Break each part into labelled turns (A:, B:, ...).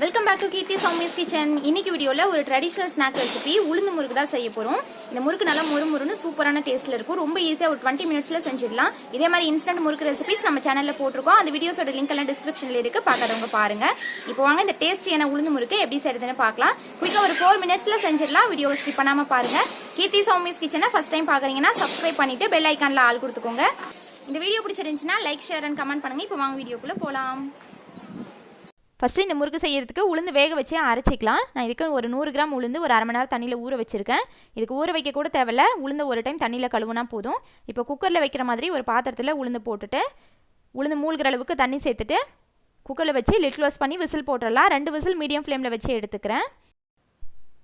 A: Welcome back to Keerthi Sowmi's kitchen. இன்னைக்கு வீடியோவில் ஒரு ட்ரெடிஷ்னல் ஸ்நாக் ரெசிபி உளுந்து முறுக்கு தான் செய்ய போகிறோம். இந்த முறுக்கு நல்லா முறுமுறுன்னு சூப்பரான டேஸ்ட்டில் இருக்கும். ரொம்ப ஈஸியாக ஒரு 20 மினிட்ஸில் செஞ்சிடலாம். இதே மாதிரி இன்ஸ்டன்ட் முறுக்கு ரெசிபிஸ் நம்ம சேனலில் போட்டிருக்கோம். அந்த வீடியோஸோட லிங்க் எல்லாம் டிஸ்கிரிப்ஷனில் இருக்குது, பார்க்காதவங்க பாருங்கள். இப்போ வாங்க இந்த டேஸ்டியான உளுந்து முறுக்கு எப்படி செய்யறதுன்னு பார்க்கலாம். குயிக்காக ஒரு 4 மினிட்ஸில் செஞ்சிடலாம். வீடியோவை ஸ்கிப் பண்ணாமல் பாருங்கள். கீர்த்தி சௌமிஸ் கிச்சனை ஃபஸ்ட் டைம் பார்க்குறீங்கன்னா சப்ஸ்கிரைப் பண்ணிவிட்டு பெல் ஐக்கானில் ஆள் கொடுத்துக்கோங்க. இந்த வீடியோ பிடிச்சிருந்துச்சுன்னா லைக், ஷேர் அண்ட் கமெண்ட் பண்ணுங்கள். இப்போ வாங்க வீடியோக்குள்ளே போகலாம். ஃபஸ்ட்டு இந்த முறுக்கு செய்கிறதுக்கு உளுந்து வேக வச்சு அரைச்சிக்கலாம். நான் இதுக்கு ஒரு 100 கிராம் உளுந்து ஒரு அரை மணி நேரம் தண்ணியில் ஊற வச்சுருக்கேன். இதுக்கு ஊற வைக்க கூட தேவையில்ல, உளுந்து ஒரு டைம் தண்ணியில் கழுவுனா போதும். இப்போ குக்கரில் வைக்கிற மாதிரி ஒரு பாத்திரத்தில் உளுந்து போட்டுட்டு உளுந்து மூழ்கிற அளவுக்கு தண்ணி சேர்த்துட்டு குக்கரில் வச்சு லிட் க்ளோஸ் பண்ணி விசில் போட்டுடலாம். 2 விசில் மீடியம் ஃப்ளேமில் வச்சு எடுத்துக்கிறேன்.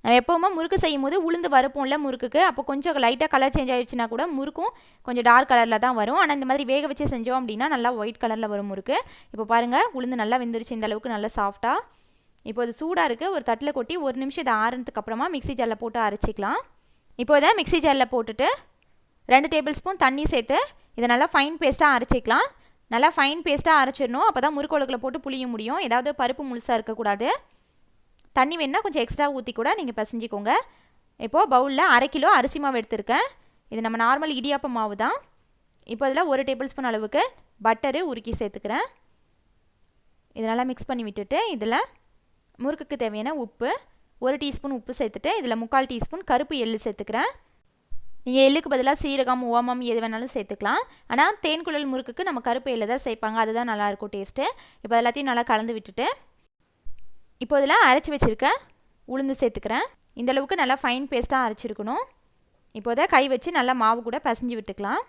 A: நான் எப்போவுமே முறுக்கு செய்யும் போது உளுந்து வறுப்போம்ல முறுக்குக்கு, அப்போ கொஞ்சம் லைட்டாக கலர் சேஞ்ச் ஆகிடுச்சுன்னா கூட முறுக்கும் கொஞ்சம் டார்க் கலரில் தான் வரும். ஆனால் இந்த மாதிரி வேக வச்சு செஞ்சோம் அப்படின்னா நல்லா ஒயிட் கலரில் வரும் முறுக்கு. இப்போ பாருங்கள், உளுந்து நல்லா வெந்துருச்சு, இந்த அளவுக்கு நல்லா சாஃப்டாக. இப்போ இது சூடாக இருக்குது, ஒரு தட்டில் கொட்டி 1 நிமிஷம் இதை ஆறுனதுக்கு அப்புறமா மிக்ஸி ஜாரில் போட்டு அரைச்சிக்கலாம். இப்போ இதை மிக்ஸி ஜாரில் போட்டுட்டு 2 டேபிள் ஸ்பூன் தண்ணி சேர்த்து இதை நல்லா ஃபைன் பேஸ்ட்டாக அரைச்சிக்கலாம். நல்லா ஃபைன் பேஸ்ட்டாக அரைச்சிடணும், அப்போ தான் முறுக்கு உலக்கில் போட்டு புளிய முடியும். ஏதாவது பருப்பு முழுசாக இருக்கக்கூடாது. தண்ணி வேணால் கொஞ்சம் எக்ஸ்ட்ரா ஊற்றி கூட நீங்கள் பிசைஞ்சிக்கோங்க. இப்போது பவுலில் 1/2 கிலோ அரிசி மாவு எடுத்துருக்கேன். இது நம்ம நார்மல் இடியாப்ப மாவு தான். இப்போ அதில் 1 டேபிள் ஸ்பூன் அளவுக்கு பட்டரு உருக்கி சேர்த்துக்கிறேன். இதெல்லாம் மிக்ஸ் பண்ணி விட்டுட்டு இதில் முறுக்குக்கு தேவையான உப்பு 1 டீஸ்பூன் உப்பு சேர்த்துட்டு இதில் 3/4 டீஸ்பூன் கருப்பு எள்ளு சேர்த்துக்கிறேன். நீங்கள் எள்ளுக்கு பதிலாக சீரகம், ஓமம் எது வேணாலும் சேர்த்துக்கலாம். ஆனால் தேன்குழல் முறுக்குக்கு நம்ம கருப்பு எள்ளு தான் சேர்ப்பாங்க, அதுதான் நல்லாயிருக்கும் டேஸ்ட்டு. இப்போ எல்லாத்தையும் நல்லா கலந்து விட்டுட்டு இப்போ இதில் அரைச்சி வச்சுருக்கேன் உளுந்து சேர்த்துக்கிறேன். இந்தளவுக்கு நல்லா ஃபைன் பேஸ்ட்டாக அரைச்சிருக்கணும். இப்போ இதை கை வச்சு நல்லா மாவு கூட பிசைஞ்சு விட்டுக்கலாம்.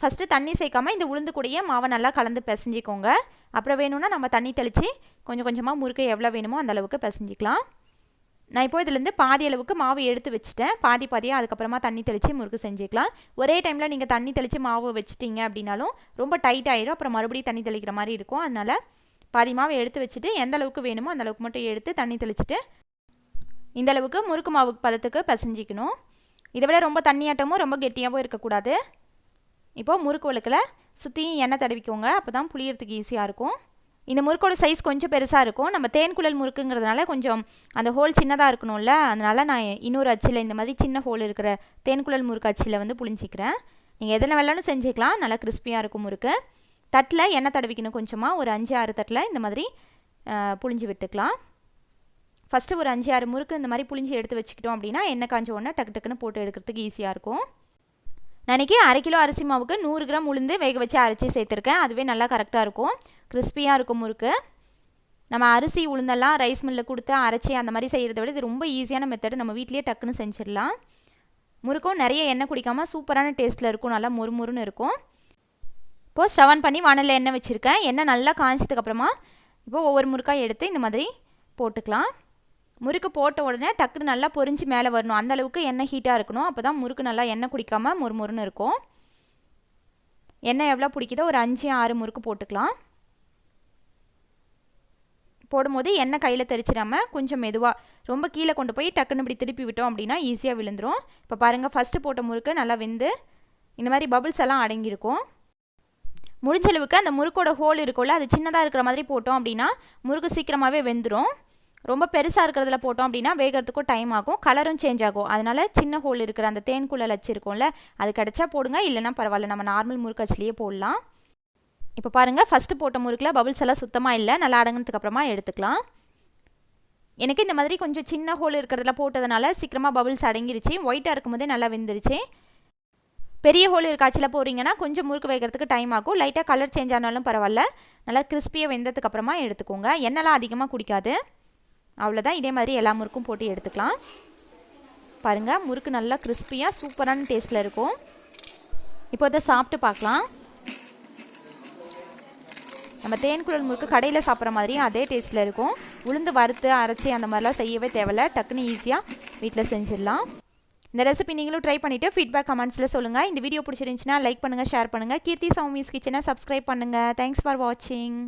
A: ஃபஸ்ட்டு தண்ணி சேர்க்காமல் இந்த உளுந்து கூடயே மாவை நல்லா கலந்து பிசைஞ்சிக்கோங்க. அப்புறம் வேணும்னா நம்ம தண்ணி தெளித்து கொஞ்சம் கொஞ்சமாக முறுக்கு எவ்வளோ வேணுமோ அந்தளவுக்கு பிசைஞ்சிக்கலாம். நான் இப்போ இதுலேருந்து பாதி அளவுக்கு மாவு எடுத்து வச்சுட்டேன். பாதியாக அதுக்கப்புறமா தண்ணி தெளித்து முறுக்கு செஞ்சுக்கலாம். ஒரே டைமில் நீங்கள் தண்ணி தெளித்து மாவு வச்சுட்டிங்க அப்படின்னாலும் ரொம்ப டைட் ஆகிடும், அப்புறம் மறுபடியும் தண்ணி தெளிக்கிற மாதிரி இருக்கும். அதனால் பாதி மாவை எடுத்து வச்சுட்டு எந்த அளவுக்கு வேணுமோ அந்த அளவுக்கு மட்டும் எடுத்து தண்ணி தெளிச்சுட்டு இந்தளவுக்கு முறுக்கு மாவு பதத்துக்கு பிசைஞ்சிக்கணும். இதை விட ரொம்ப தண்ணியாட்டமும் ரொம்ப கெட்டியாகவும் இருக்கக்கூடாது. இப்போது முறுக்கு உலக்கில் சுற்றியும் எண்ணெய் தடவிக்கோங்க, அப்போ தான் புளியறதுக்கு ஈஸியாக இருக்கும். இந்த முறுக்கோட சைஸ் கொஞ்சம் பெருசாக இருக்கும். நம்ம தேன்குழல் முறுக்குங்கிறதுனால கொஞ்சம் அந்த ஹோல் சின்னதாக இருக்கணும்ல, அதனால் நான் இன்னொரு அச்சில் இந்த மாதிரி சின்ன ஹோல் இருக்கிற தேன்குழல் முறுக்கு அச்சில் வந்து புளிஞ்சிக்கிறேன். நீங்கள் எதில் வேணாலும் செஞ்சுக்கலாம், நல்லா கிறிஸ்பியாக இருக்கும் முறுக்கு. தட்டில் எண்ணெய் தடவிக்கணும் கொஞ்சமாக, ஒரு 5-6 தட்டில் இந்த மாதிரி புளிஞ்சு விட்டுக்கலாம். ஃபஸ்ட்டு ஒரு 5-6 முறுக்கு இந்த மாதிரி புளிஞ்சு எடுத்து வச்சுக்கிட்டோம் அப்படின்னா எண்ணெய் காஞ்ச உடனே டக்கு டக்குன்னு போட்டு எடுக்கிறதுக்கு ஈஸியாக இருக்கும். நான் இன்றைக்கி 1/2 கிலோ அரிசி மாவுக்கு 100 கிராம் உளுந்து வேக வச்சு அரைச்சி சேர்த்துருக்கேன். அதுவே நல்லா கரெக்டாக இருக்கும், கிறிஸ்பியாக இருக்கும் முறுக்கு. நம்ம அரிசி உளுந்தெல்லாம் ரைஸ் மில்லில் கொடுத்து அரைச்சி அந்த மாதிரி செய்கிறத விட இது ரொம்ப ஈஸியான மெத்தடு, நம்ம வீட்லேயே டக்குன்னு செஞ்சிடலாம். முறுக்கும் நிறைய எண்ணெய் குடிக்காமல் சூப்பரான டேஸ்ட்டில் இருக்கும், நல்லா மொறுமொறுன்னு இருக்கும். இப்போது ஸ்டவ் ஆன் பண்ணி வானலில் எண்ணெய் வச்சுருக்கேன். எண்ணெய் நல்லா காய்ச்சதுக்கப்புறமா இப்போது ஒவ்வொரு முறுக்காய் எடுத்து இந்த மாதிரி போட்டுக்கலாம். முறுக்கு போட்ட உடனே டக்குன்னு நல்லா பொரிஞ்சு மேலே வரணும், அந்தளவுக்கு எண்ணெய் ஹீட்டாக இருக்கணும். அப்போ தான் முறுக்கு நல்லா எண்ணெய் குடிக்காமல் மொறுமொறுன்னு இருக்கும். எண்ணெய் எவ்வளோ பிடிக்குதோ ஒரு 5-6 முறுக்கு போட்டுக்கலாம். போடும்போது எண்ணெய் கையில் தெரிச்சிடாமல் கொஞ்சம் மெதுவாக ரொம்ப கீழே கொண்டு போய் டக்குன்னு இப்படி திருப்பி விட்டோம் அப்படின்னா ஈஸியாக விழுந்துடும். இப்போ பாருங்கள், ஃபஸ்ட்டு போட்ட முறுக்கு நல்லா வெந்து இந்த மாதிரி பபிள்ஸ் எல்லாம் அடங்கியிருக்கும். முடிஞ்சளவுக்கு அந்த முறுக்கோட ஹோல் இருக்கும்ல, அது சின்னதாக இருக்கிற மாதிரி போட்டோம் அப்படின்னா முறுக்கு சீக்கிரமாகவே வெந்துடும். ரொம்ப பெருசாக இருக்கிறதுல போட்டோம் அப்படின்னா வேகிறதுக்கும் டைம் ஆகும், கலரும் சேஞ்ச் ஆகும். அதனால் சின்ன ஹோல் இருக்கிற அந்த தேன்குழல் அச்சு இருக்கும்ல, அது கிடச்சா போடுங்க, இல்லைனா பரவாயில்ல, நம்ம நார்மல் முறுக்கு அச்சுலேயே போடலாம். இப்போ பாருங்கள், ஃபஸ்ட்டு போட்ட முறுக்கில் பபிள்ஸ் எல்லாம் சுத்தமாக இல்லை, நல்லா அடங்கினதுக்கு அப்புறமா எடுத்துக்கலாம். எனக்கு இந்த மாதிரி கொஞ்சம் சின்ன ஹோல் இருக்கிறதுல போட்டதுனால சீக்கிரமாக பபிள்ஸ் அடங்கிருச்சு, ஒயிட்டாக இருக்கும்போதே நல்லா வெந்துருச்சு. பெரிய ஹோல் இருக்க அச்சில் போடுறீங்கன்னா கொஞ்சம் முறுக்கு வைக்கிறதுக்கு டைம் ஆகும், லைட்டாக கலர் சேஞ்ச் ஆனாலும் பரவாயில்ல. நல்லா கிறிஸ்பியாக வெந்ததுக்கு அப்புறமா எடுத்துக்கோங்க. எண்ணெய்லாம் அதிகமாக குடிக்காது. அவ்வளோதான், இதே மாதிரி எல்லா முறுக்கும் போட்டு எடுத்துக்கலாம். பாருங்கள், முறுக்கு நல்லா கிறிஸ்பியாக சூப்பரான டேஸ்ட்டில் இருக்கும். இப்போ இதை சாப்பிட்டு பார்க்கலாம். நம்ம தேன்குழல் முறுக்கு கடையில் சாப்பிட்ற மாதிரி அதே டேஸ்ட்டில் இருக்கும். உளுந்து வறுத்து அரைச்சி அந்த மாதிரிலாம் செய்யவே தேவையில்ல, டக்குன்னு ஈஸியாக வீட்டில் செஞ்சிடலாம். இந்த ரெசிபி நீங்களும் ட்ரை பண்ணிவிட்டு ஃபீட்பேக் கமெண்ட்ஸில் சொல்லுங்கள். இந்த வீடியோ பிடிச்சிருந்துச்சுன்னா லைக் பண்ணுங்கள், ஷேர் பண்ணுங்கள். கீர்த்தி சௌமிஸ் கிச்சனை சப்ஸ்கிரைப் பண்ணுங்கள். தேங்க்ஸ் ஃபார் வாட்சிங்.